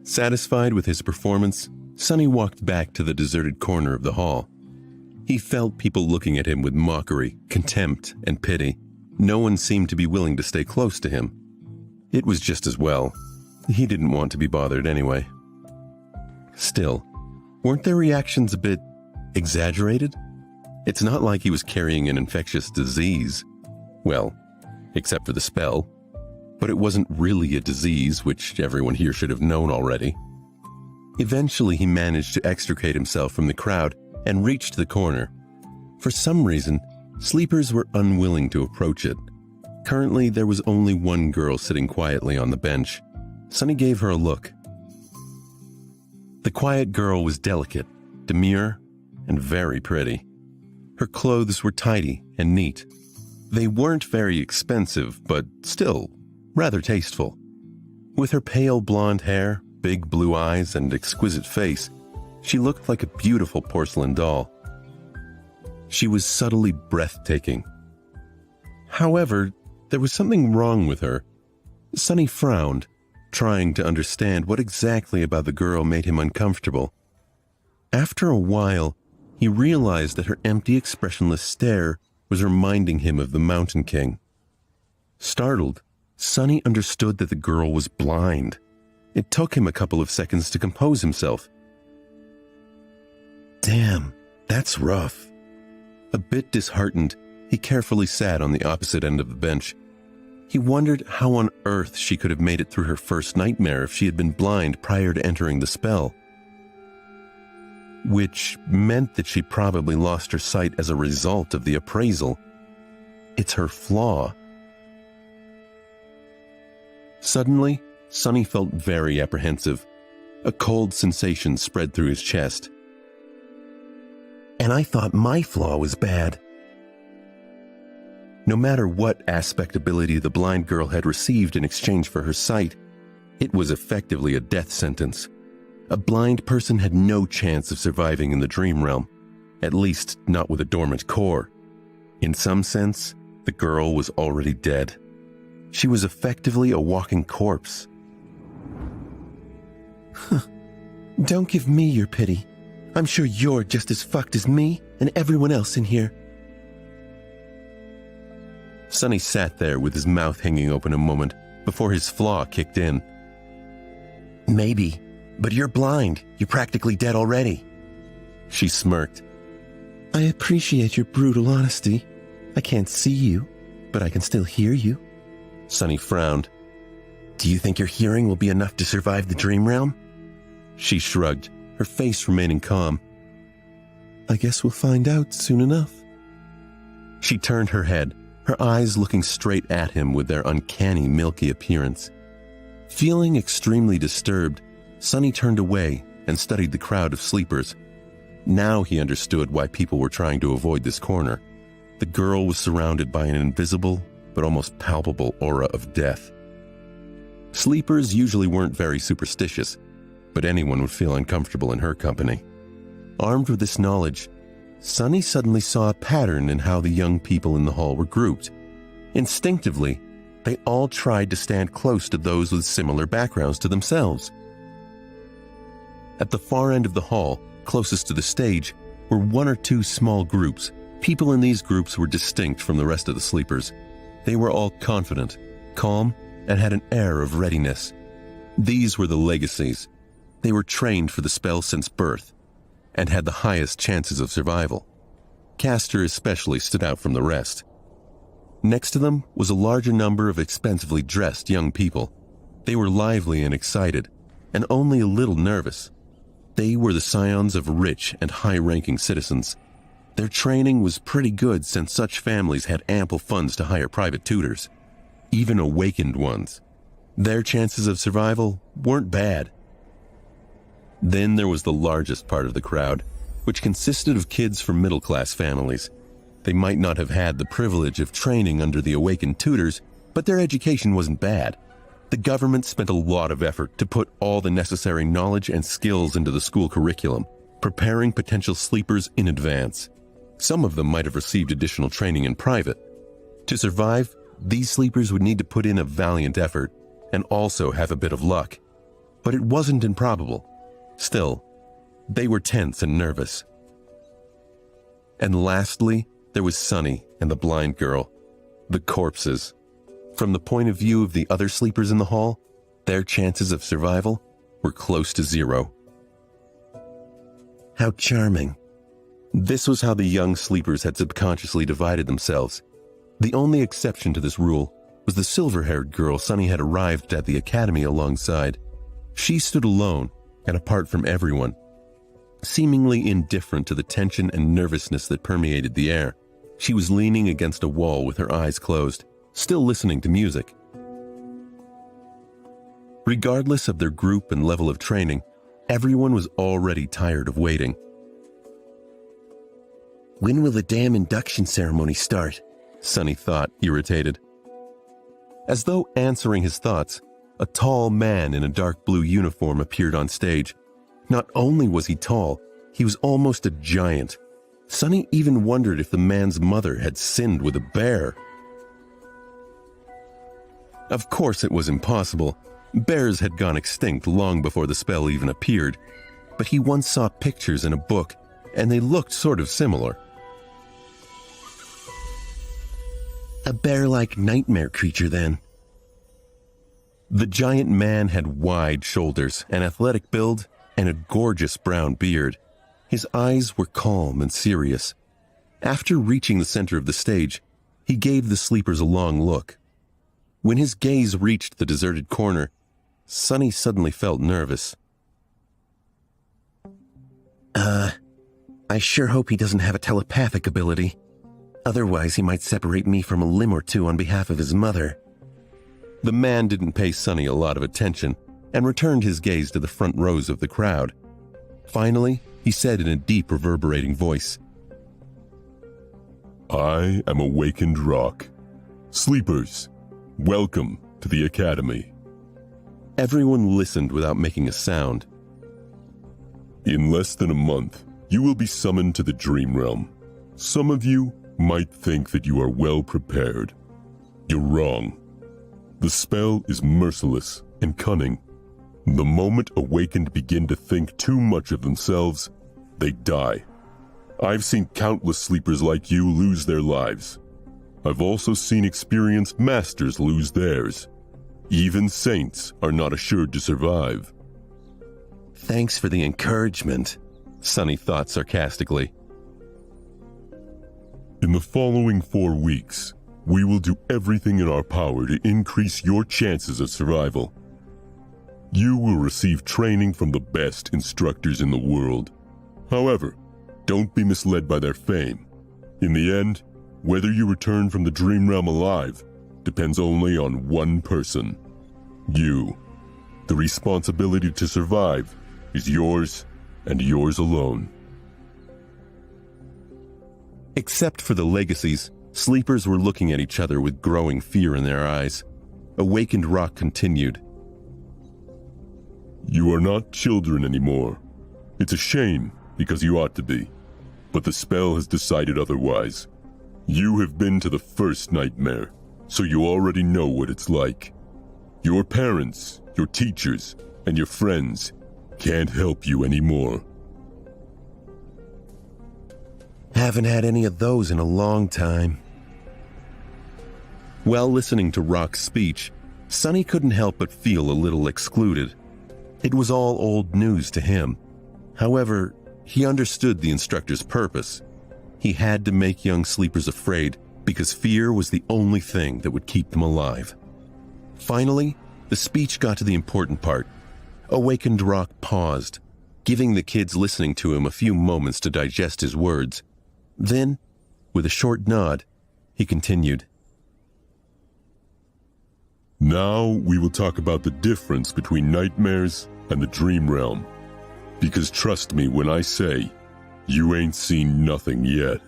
Satisfied with his performance, Sonny walked back to the deserted corner of the hall. He felt people looking at him with mockery, contempt, and pity. No one seemed to be willing to stay close to him. It was just as well. He didn't want to be bothered anyway. Still, weren't their reactions a bit exaggerated? It's not like he was carrying an infectious disease. Well, except for the spell. But it wasn't really a disease, which everyone here should have known already. Eventually, he managed to extricate himself from the crowd and reached the corner. For some reason, sleepers were unwilling to approach it. Currently, there was only one girl sitting quietly on the bench. Sonny gave her a look. The quiet girl was delicate, demure, and very pretty. Her clothes were tidy and neat. They weren't very expensive, but still rather tasteful. With her pale blonde hair, big blue eyes, and exquisite face, she looked like a beautiful porcelain doll. She was subtly breathtaking. However, there was something wrong with her. Sonny frowned, trying to understand what exactly about the girl made him uncomfortable. After a while, he realized that her empty, expressionless stare was reminding him of the Mountain King. Startled, Sonny understood that the girl was blind. It took him a couple of seconds to compose himself. Damn, that's rough. A bit disheartened, he carefully sat on the opposite end of the bench. He wondered how on earth she could have made it through her first nightmare if she had been blind prior to entering the spell. Which meant that she probably lost her sight as a result of the appraisal. It's her flaw. Suddenly, Sonny felt very apprehensive. A cold sensation spread through his chest. And I thought my flaw was bad. No matter what aspect ability the blind girl had received in exchange for her sight, it was effectively a death sentence. A blind person had no chance of surviving in the dream realm, at least not with a dormant core. In some sense, the girl was already dead. She was effectively a walking corpse. Don't give me your pity. I'm sure you're just as fucked as me and everyone else in here. Sonny sat there with his mouth hanging open a moment before his flaw kicked in. Maybe, but you're blind. You're practically dead already. She smirked. I appreciate your brutal honesty. I can't see you, but I can still hear you. Sonny frowned. Do you think your hearing will be enough to survive the dream realm? She shrugged, her face remaining calm. I guess we'll find out soon enough. She turned her head, her eyes looking straight at him with their uncanny milky appearance. Feeling extremely disturbed, Sonny turned away and studied the crowd of sleepers. Now he understood why people were trying to avoid this corner. The girl was surrounded by an invisible but almost palpable aura of death. Sleepers usually weren't very superstitious, but anyone would feel uncomfortable in her company. Armed with this knowledge, Sonny suddenly saw a pattern in how the young people in the hall were grouped. Instinctively, they all tried to stand close to those with similar backgrounds to themselves. At the far end of the hall, closest to the stage, were one or two small groups. People in these groups were distinct from the rest of the sleepers. They were all confident, calm, and had an air of readiness. These were the legacies. They were trained for the spell since birth, and had the highest chances of survival. Castor especially stood out from the rest. Next to them was a larger number of expensively dressed young people. They were lively and excited, and only a little nervous. They were the scions of rich and high-ranking citizens. Their training was pretty good since such families had ample funds to hire private tutors, even awakened ones. Their chances of survival weren't bad. Then there was the largest part of the crowd, which consisted of kids from middle-class families. They might not have had the privilege of training under the awakened tutors, but their education wasn't bad. The government spent a lot of effort to put all the necessary knowledge and skills into the school curriculum, preparing potential sleepers in advance. Some of them might have received additional training in private. To survive, these sleepers would need to put in a valiant effort and also have a bit of luck. but it wasn't improbable. Still, they were tense and nervous. And lastly, there was Sunny and the blind girl, the corpses. From the point of view of the other sleepers in the hall, their chances of survival were close to zero. How charming. This was how the young sleepers had subconsciously divided themselves. The only exception to this rule was the silver-haired girl Sunny had arrived at the academy alongside. She stood alone and apart from everyone, seemingly indifferent to the tension and nervousness that permeated the air. She was leaning against a wall with her eyes closed, still listening to music. Regardless of their group and level of training, everyone was already tired of waiting. When will the damn induction ceremony start? Sunny thought, irritated. As though answering his thoughts, a tall man in a dark blue uniform appeared on stage. Not only was he tall, he was almost a giant. Sunny even wondered if the man's mother had sinned with a bear. Of course it was impossible. Bears had gone extinct long before the spell even appeared, but he once saw pictures in a book, and they looked sort of similar. A bear-like nightmare creature, then. The giant man had wide shoulders, an athletic build, and a gorgeous brown beard. His eyes were calm and serious. After reaching the center of the stage, he gave the sleepers a long look. When his gaze reached the deserted corner, Sunny suddenly felt nervous. I sure hope he doesn't have a telepathic ability. Otherwise, he might separate me from a limb or two on behalf of his mother. The man didn't pay Sunny a lot of attention and returned his gaze to the front rows of the crowd. Finally, he said in a deep, reverberating voice, "I am Awakened Rock. Sleepers, welcome to the Academy." Everyone listened without making a sound. "In less than a month, you will be summoned to the Dream Realm. Some of you might think that you are well prepared. You're wrong. The spell is merciless and cunning. The moment Awakened begin to think too much of themselves, they die. I've seen countless sleepers like you lose their lives. I've also seen experienced masters lose theirs. Even saints are not assured to survive." Thanks for the encouragement, Sunny thought sarcastically. "In the following 4 weeks, we will do everything in our power to increase your chances of survival. You will receive training from the best instructors in the world. However, don't be misled by their fame. In the end, whether you return from the Dream Realm alive depends only on one person: you. The responsibility to survive is yours and yours alone." Except for the legacies, sleepers were looking at each other with growing fear in their eyes. Awakened Rock continued, "You are not children anymore. It's a shame, because you ought to be. But the spell has decided otherwise. You have been to the first nightmare, so you already know what it's like. Your parents, your teachers, and your friends can't help you anymore." Haven't had any of those in a long time. While listening to Rock's speech, Sunny couldn't help but feel a little excluded. It was all old news to him. However, he understood the instructor's purpose. He had to make young sleepers afraid because fear was the only thing that would keep them alive. Finally, the speech got to the important part. Awakened Rock paused, giving the kids listening to him a few moments to digest his words. Then, with a short nod, he continued, "Now we will talk about the difference between nightmares and the Dream Realm. Because trust me when I say, you ain't seen nothing yet."